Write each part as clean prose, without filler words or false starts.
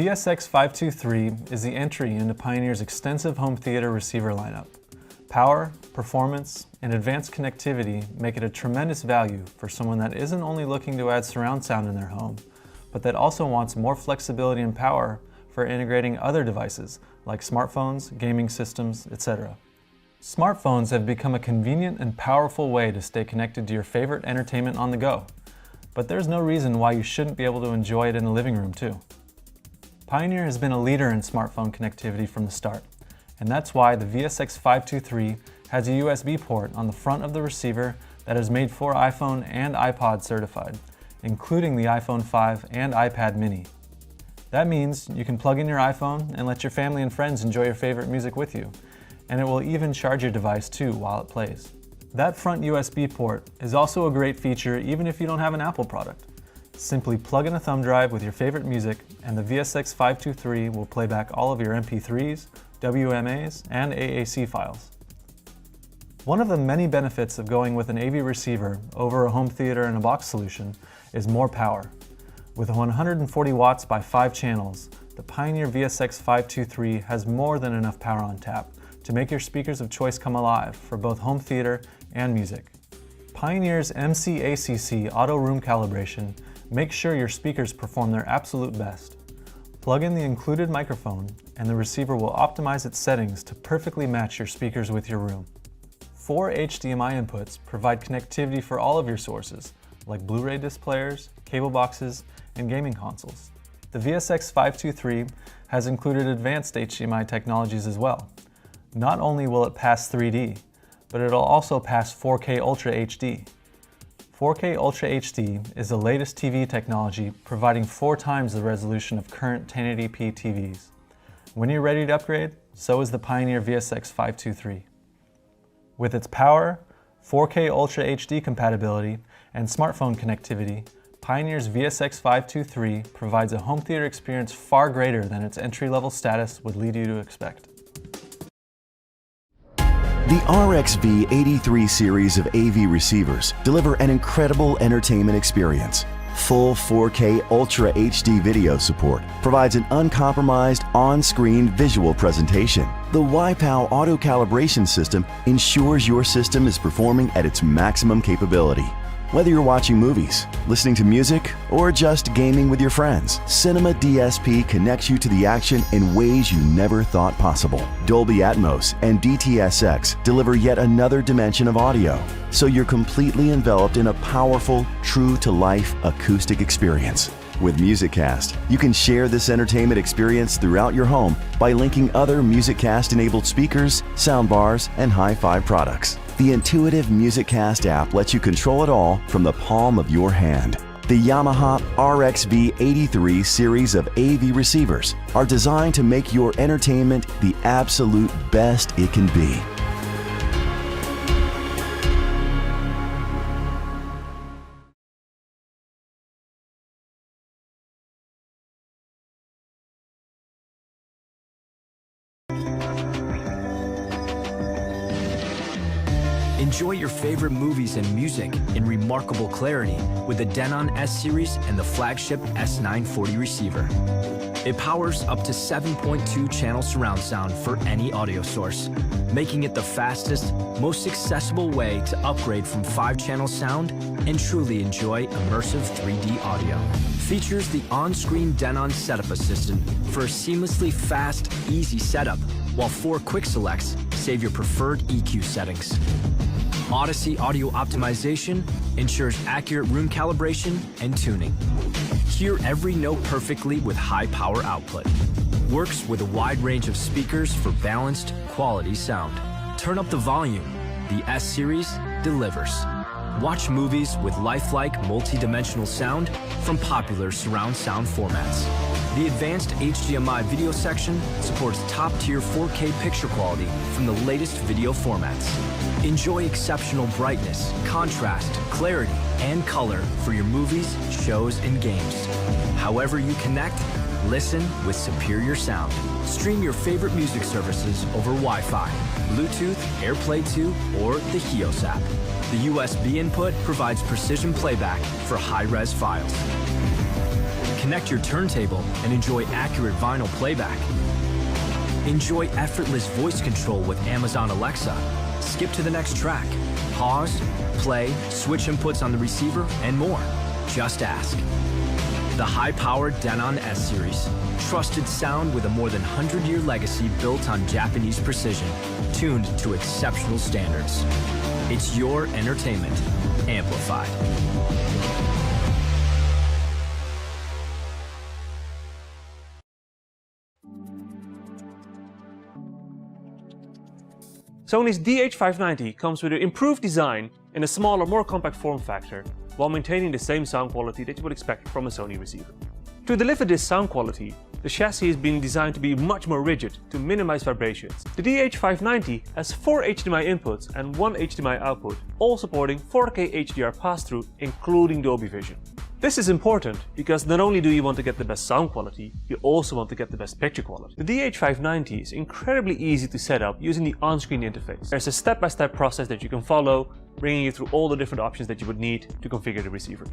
VSX523 is the entry into Pioneer's extensive home theater receiver lineup. Power, performance, and advanced connectivity make it a tremendous value for someone that isn't only looking to add surround sound in their home, but that also wants more flexibility and power for integrating other devices like smartphones, gaming systems, etc. Smartphones have become a convenient and powerful way to stay connected to your favorite entertainment on the go, but there's no reason why you shouldn't be able to enjoy it in the living room too. Pioneer has been a leader in smartphone connectivity from the start, and that's why the VSX523 has a USB port on the front of the receiver that is made for iPhone and iPod certified, including the iPhone 5 and iPad mini. That means you can plug in your iPhone and let your family and friends enjoy your favorite music with you, and it will even charge your device too while it plays. That front USB port is also a great feature even if you don't have an Apple product. Simply plug in a thumb drive with your favorite music and the VSX523 will play back all of your MP3s, WMAs, and AAC files. One of the many benefits of going with an AV receiver over a home theater in a box solution is more power. With 140 watts by 5 channels, the Pioneer VSX523 has more than enough power on tap to make your speakers of choice come alive for both home theater and music. Pioneer's MCACC auto room calibration makes sure your speakers perform their absolute best. Plug in the included microphone and the receiver will optimize its settings to perfectly match your speakers with your room. 4 HDMI inputs provide connectivity for all of your sources, like Blu-ray disc players, cable boxes, and gaming consoles. The VSX523 has included advanced HDMI technologies as well. Not only will it pass 3D, but it'll also pass 4K Ultra HD. 4K Ultra HD is the latest TV technology, providing 4 times the resolution of current 1080p TVs. When you're ready to upgrade, so is the Pioneer VSX523. With its power, 4K Ultra HD compatibility, and smartphone connectivity, Pioneer's VSX523 provides a home theater experience far greater than its entry-level status would lead you to expect. The RX-V83 series of AV receivers deliver an incredible entertainment experience. Full 4K Ultra HD video support provides an uncompromised on-screen visual presentation. The YPOW auto calibration system ensures your system is performing at its maximum capability. Whether you're watching movies, listening to music, or just gaming with your friends, Cinema DSP connects you to the action in ways you never thought possible. Dolby Atmos and DTS:X deliver yet another dimension of audio, so you're completely enveloped in a powerful, true-to-life acoustic experience. With MusicCast, you can share this entertainment experience throughout your home by linking other MusicCast-enabled speakers, soundbars, and hi-fi products. The intuitive MusicCast app lets you control it all from the palm of your hand. The Yamaha RX-V83 series of AV receivers are designed to make your entertainment the absolute best it can be. Enjoy your favorite movies and music in remarkable clarity with the Denon S-Series and the flagship S940 receiver. It powers up to 7.2 channel surround sound for any audio source, making it the fastest, most accessible way to upgrade from 5-channel sound and truly enjoy immersive 3D audio. Features the on-screen Denon setup assistant for a seamlessly fast, easy setup, while 4 quick selects save your preferred EQ settings. Odyssey audio optimization ensures accurate room calibration and tuning. Hear every note perfectly with high power output. Works with a wide range of speakers for balanced, quality sound. Turn up the volume. The S-Series delivers. Watch movies with lifelike, multi-dimensional sound from popular surround sound formats. The advanced HDMI video section supports top-tier 4K picture quality from the latest video formats. Enjoy exceptional brightness, contrast, clarity, and color for your movies, shows, and games. However you connect, listen with superior sound. Stream your favorite music services over Wi-Fi, Bluetooth, AirPlay 2, or the HEOS app. The USB input provides precision playback for high-res files. Connect your turntable and enjoy accurate vinyl playback. Enjoy effortless voice control with Amazon Alexa. Skip to the next track. Pause, play, switch inputs on the receiver, and more. Just ask. The high-powered Denon S-Series. Trusted sound with a more than 100-year legacy built on Japanese precision, tuned to exceptional standards. It's your entertainment amplified. Sony's DH590 comes with an improved design and a smaller, more compact form factor, while maintaining the same sound quality that you would expect from a Sony receiver. To deliver this sound quality, the chassis is being designed to be much more rigid to minimize vibrations. The DH590 has 4 HDMI inputs and 1 HDMI output, all supporting 4K HDR pass-through, including Dolby Vision. This is important because not only do you want to get the best sound quality, you also want to get the best picture quality. The DH590 is incredibly easy to set up using the on-screen interface. There's a step-by-step process that you can follow, bringing you through all the different options that you would need to configure the receiver.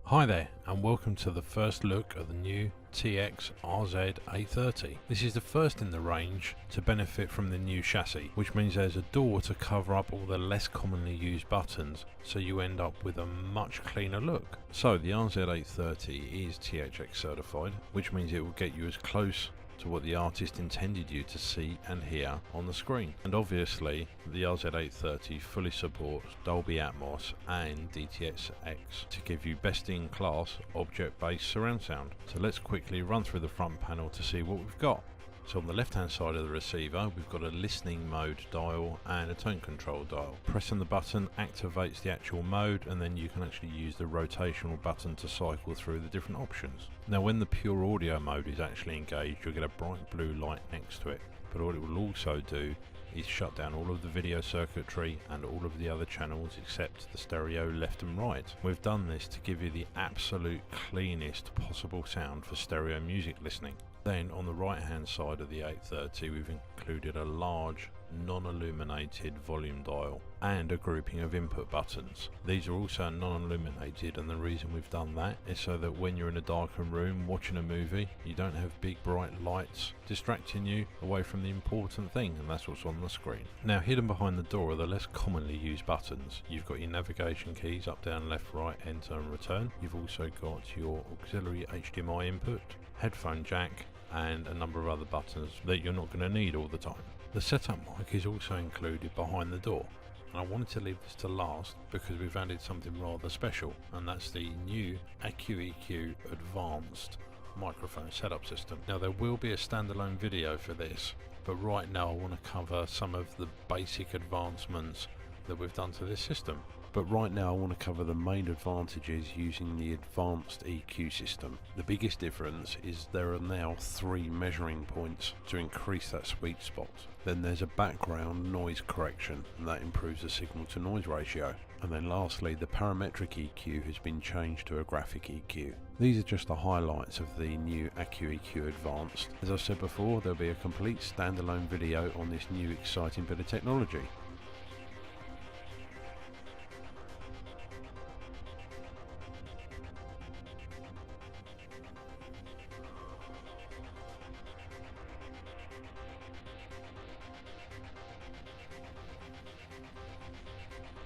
Hi there, and welcome to the first look at the new TX-RZ830. This is the first in the range to benefit from the new chassis, which means there's a door to cover up all the less commonly used buttons, so you end up with a much cleaner look. So the RZ830 is THX certified, which means it will get you as close to what the artist intended you to see and hear on the screen. And obviously the RZ830 fully supports Dolby Atmos and DTS:X to give you best in class object-based surround sound. So let's quickly run through the front panel to see what we've got. So on the left hand side of the receiver we've got a listening mode dial and a tone control dial. Pressing the button activates the actual mode, and then you can actually use the rotational button to cycle through the different options. Now when the pure audio mode is actually engaged, you'll get a bright blue light next to it, but what it will also do is shut down all of the video circuitry and all of the other channels except the stereo left and right. We've done this to give you the absolute cleanest possible sound for stereo music listening. Then on the right hand side of the 830 we've included a large non-illuminated volume dial and a grouping of input buttons. These are also non-illuminated, and the reason we've done that is so that when you're in a darkened room watching a movie you don't have big bright lights distracting you away from the important thing, and that's what's on the screen. Now hidden behind the door are the less commonly used buttons. You've got your navigation keys up, down, left, right, enter and return. You've also got your auxiliary HDMI input, headphone jack and a number of other buttons that you're not going to need all the time. The setup mic is also included behind the door, and I wanted to leave this to last because we've added something rather special, and that's the new AccuEQ Advanced microphone setup system. Now there will be a standalone video for this, but right now I want to cover some of the basic advancements that we've done to this system. But right now I want to cover the main advantages using the advanced EQ system. The biggest difference is there are now 3 measuring points to increase that sweet spot. Then there's a background noise correction, and that improves the signal to noise ratio. And then lastly, the parametric EQ has been changed to a graphic EQ. These are just the highlights of the new AccuEQ Advanced. As I said before, there'll be a complete standalone video on this new exciting bit of technology.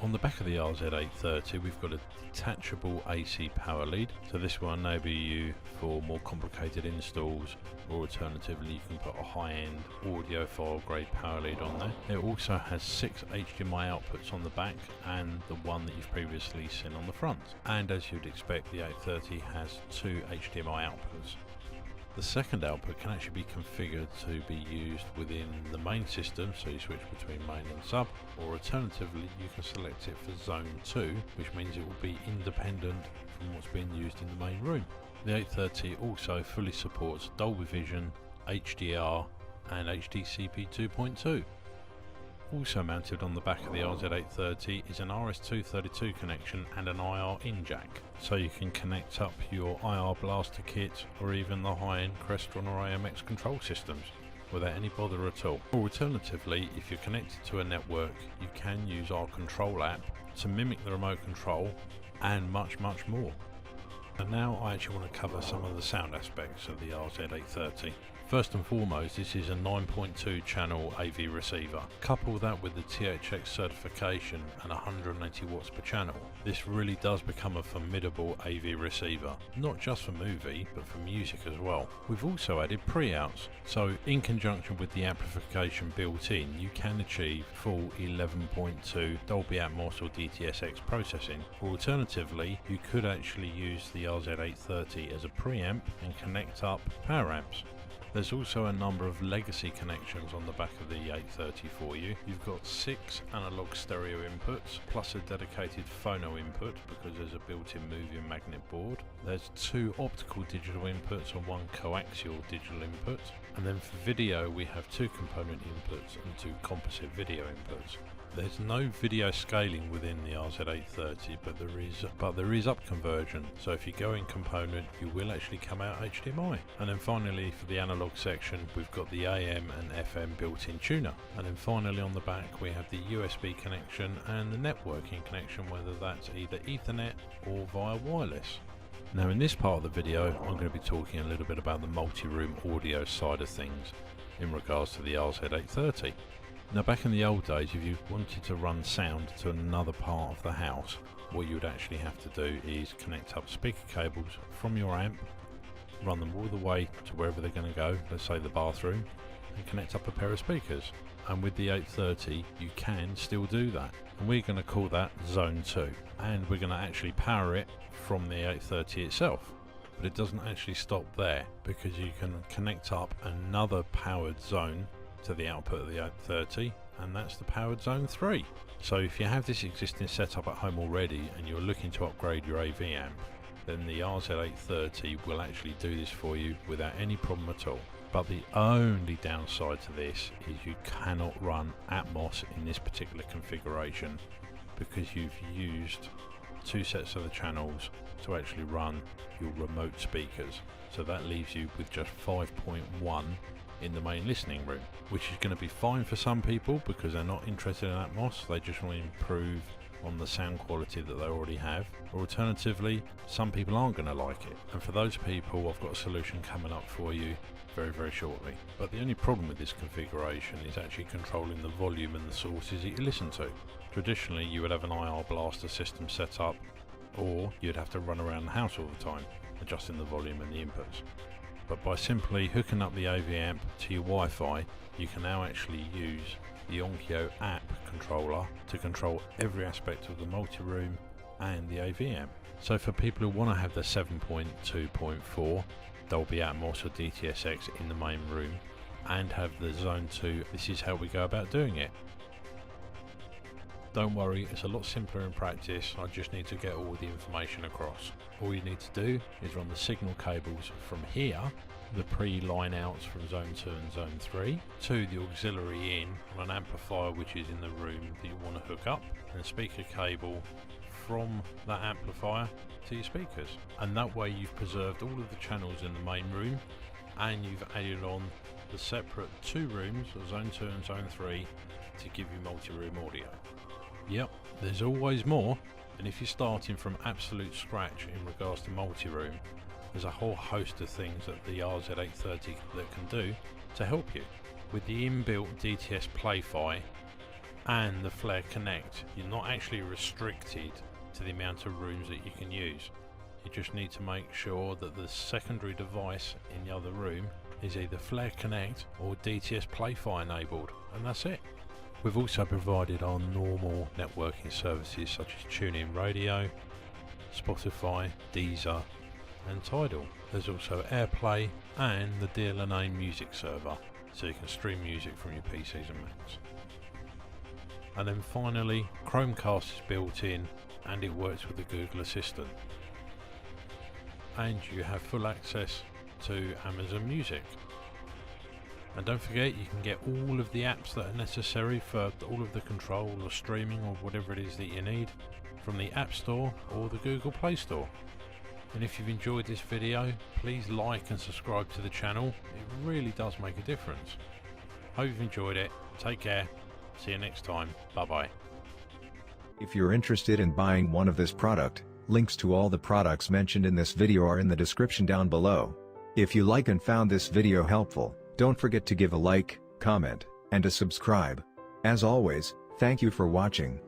On the back of the RZ830 we've got a detachable AC power lead, so this will enable you for more complicated installs, or alternatively you can put a high-end audiophile grade power lead on there. It also has 6 HDMI outputs on the back and the one that you've previously seen on the front, and as you'd expect the 830 has 2 HDMI outputs. The second output can actually be configured to be used within the main system, so you switch between main and sub, or alternatively you can select it for zone 2, which means it will be independent from what's being used in the main room. The 830 also fully supports Dolby Vision, HDR and HDCP 2.2. Also mounted on the back of the RZ830 is an RS232 connection and an IR in jack, so you can connect up your IR blaster kit or even the high-end Crestron or AMX control systems without any bother at all. Or alternatively, if you're connected to a network, you can use our control app to mimic the remote control and much more. And now I actually want to cover some of the sound aspects of the RZ830. First and foremost, this is a 9.2 channel AV receiver. Couple that with the THX certification and 180 watts per channel. This really does become a formidable AV receiver, not just for movie, but for music as well. We've also added pre-outs, so in conjunction with the amplification built in, you can achieve full 11.2 Dolby Atmos or DTS:X processing. Or alternatively, you could actually use the RZ830 as a preamp and connect up power amps. There's also a number of legacy connections on the back of the 830 for you. You've got 6 analog stereo inputs plus a dedicated phono input because there's a built-in moving magnet board. There's 2 optical digital inputs and 1 coaxial digital input. And then for video we have 2 component inputs and 2 composite video inputs. There's no video scaling within the RZ830, but there is up conversion. So if you go in component, you will actually come out HDMI. And then finally, for the analog section, we've got the AM and FM built-in tuner. And then finally on the back, we have the USB connection and the networking connection, whether that's either Ethernet or via wireless. Now in this part of the video, I'm going to be talking a little bit about the multi-room audio side of things in regards to the RZ830. Now back in the old days, if you wanted to run sound to another part of the house, what you would actually have to do is connect up speaker cables from your amp, run them all the way to wherever they're going to go, let's say the bathroom, and connect up a pair of speakers. And with the 830 you can still do that, and we're going to call that Zone 2, and we're going to actually power it from the 830 itself. But it doesn't actually stop there, because you can connect up another powered zone to the output of the 830, and that's the powered Zone 3. So if you have this existing setup at home already and you're looking to upgrade your AV amp, then the RZ830 will actually do this for you without any problem at all. But the only downside to this is you cannot run Atmos in this particular configuration, because you've used 2 sets of the channels to actually run your remote speakers. So that leaves you with just 5.1 in the main listening room, which is going to be fine for some people because they're not interested in Atmos, they just want to improve on the sound quality that they already have. Or alternatively, some people aren't going to like it, and for those people I've got a solution coming up for you very shortly. But the only problem with this configuration is actually controlling the volume and the sources that you listen to. Traditionally you would have an IR blaster system set up, or you'd have to run around the house all the time adjusting the volume and the inputs. But by simply hooking up the AV amp to your Wi-Fi, you can now actually use the Onkyo app controller to control every aspect of the multi-room and the AV amp. So for people who want to have the 7.2.4 Dolby Atmos or DTS:X in the main room and have the Zone 2, this is how we go about doing it. Don't worry, it's a lot simpler in practice. I just need to get all the information across. All you need to do is run the signal cables from here, the pre-line outs from Zone 2 and Zone 3, to the auxiliary in on an amplifier which is in the room that you want to hook up, and a speaker cable from that amplifier to your speakers. And that way you've preserved all of the channels in the main room, and you've added on the separate 2 rooms, Zone 2 and Zone 3, to give you multi-room audio. Yep, there's always more, and if you're starting from absolute scratch in regards to multi-room, there's a whole host of things that the RZ830 that can do to help you. With the inbuilt DTS Play-Fi and the Flare Connect, you're not actually restricted to the amount of rooms that you can use. You just need to make sure that the secondary device in the other room is either Flare Connect or DTS Play-Fi enabled, and that's it. We've also provided our normal networking services such as TuneIn Radio, Spotify, Deezer and Tidal. There's also AirPlay and the DLNA music server, so you can stream music from your PCs and Macs. And then finally, Chromecast is built in and it works with the Google Assistant. and you have full access to Amazon Music. And don't forget, you can get all of the apps that are necessary for all of the control or streaming or whatever it is that you need from the App Store or the Google Play Store. And if you've enjoyed this video, please like and subscribe to the channel. It really does make a difference. Hope you've enjoyed it. Take care. See you next time. Bye bye. If you're interested in buying one of this product, links to all the products mentioned in this video are in the description down below. If you like and found this video helpful, don't forget to give a like, comment, and a subscribe. As always, thank you for watching.